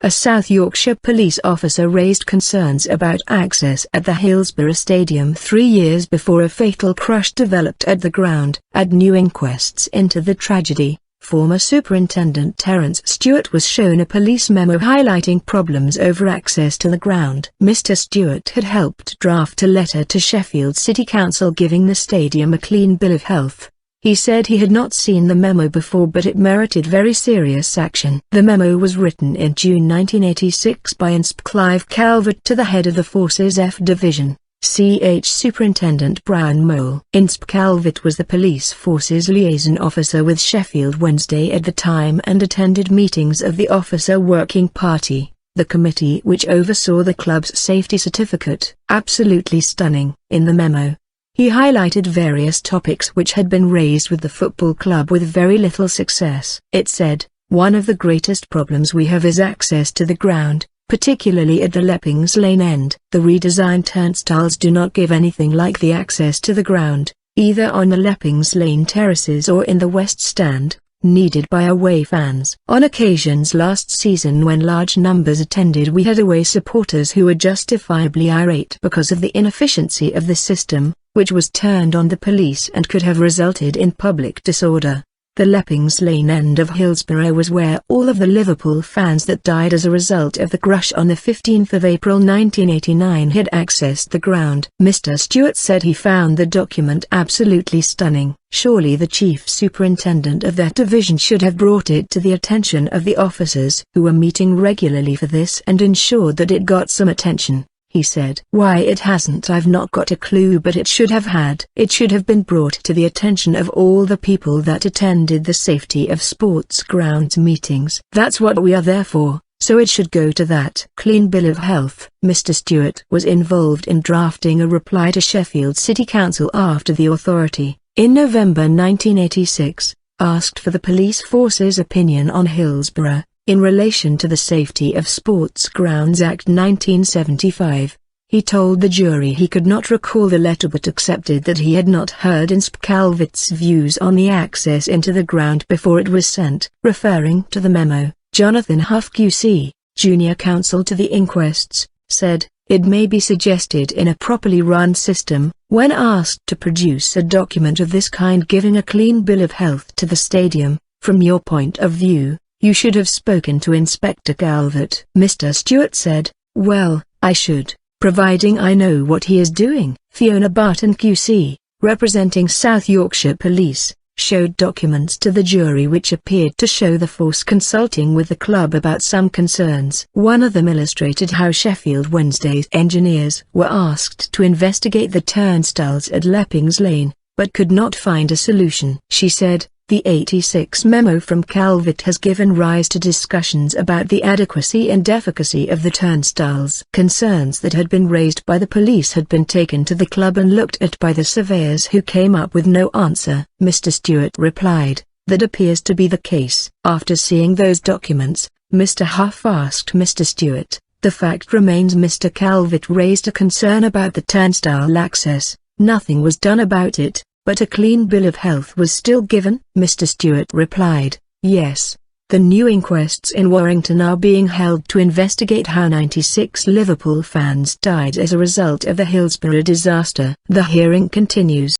A South Yorkshire police officer raised concerns about access at the Hillsborough Stadium 3 years before a fatal crash developed at the ground. At new inquests into the tragedy, former Superintendent Terence Stewart was shown a police memo highlighting problems over access to the ground. Mr. Stewart had helped draft a letter to Sheffield City Council giving the stadium a clean bill of health. He said he had not seen the memo before, but it merited very serious action. The memo was written in June 1986 by Insp Clive Calvert to the head of the Forces F Division, CH Superintendent Brian Mole. Insp Calvert was the police forces liaison officer with Sheffield Wednesday at the time and attended meetings of the Officer Working Party, the committee which oversaw the club's safety certificate. Absolutely stunning. In the memo, he highlighted various topics which had been raised with the football club with very little success. It said, "One of the greatest problems we have is access to the ground, particularly at the Leppings Lane end. The redesigned turnstiles do not give anything like the access to the ground, either on the Leppings Lane terraces or in the West Stand, needed by away fans. On occasions last season when large numbers attended, we had away supporters who were justifiably irate because of the inefficiency of the system, which was turned on the police and could have resulted in public disorder. The Leppings Lane end of Hillsborough was where all of the Liverpool fans that died as a result of the crash on the 15th of April 1989 had accessed the ground." Mr. Stewart said he found the document absolutely stunning. "Surely the chief superintendent of that division should have brought it to the attention of the officers who were meeting regularly for this and ensured that it got some attention," he said. "Why it hasn't, I've not got a clue, but it should have had. It should have been brought to the attention of all the people that attended the safety of sports grounds meetings. That's what we are there for, so it should go to that clean bill of health." Mr. Stewart was involved in drafting a reply to Sheffield City Council after the authority, in November 1986, asked for the police force's opinion on Hillsborough, in relation to the Safety of Sports Grounds Act 1975. He told the jury he could not recall the letter but accepted that he had not heard Insp Calvert's views on the access into the ground before it was sent. Referring to the memo, Jonathan Huff QC, junior counsel to the inquests, said, "It may be suggested in a properly run system, when asked to produce a document of this kind giving a clean bill of health to the stadium, from your point of view, you should have spoken to Inspector Calvert." Mr. Stewart said, "Well, I should, providing I know what he is doing." Fiona Barton QC, representing South Yorkshire Police, showed documents to the jury which appeared to show the force consulting with the club about some concerns. One of them illustrated how Sheffield Wednesday's engineers were asked to investigate the turnstiles at Leppings Lane, but could not find a solution. She said, "The 86 memo from Calvert has given rise to discussions about the adequacy and efficacy of the turnstiles." Concerns that had been raised by the police had been taken to the club and looked at by the surveyors, who came up with no answer. Mr. Stewart replied, "That appears to be the case." After seeing those documents, Mr. Huff asked Mr. Stewart, "The fact remains Mr. Calvert raised a concern about the turnstile access, nothing was done about it, but a clean bill of health was still given?" Mr. Stewart replied, "Yes. The new inquests in Warrington are being held to investigate how 96 Liverpool fans died as a result of the Hillsborough disaster." The hearing continues.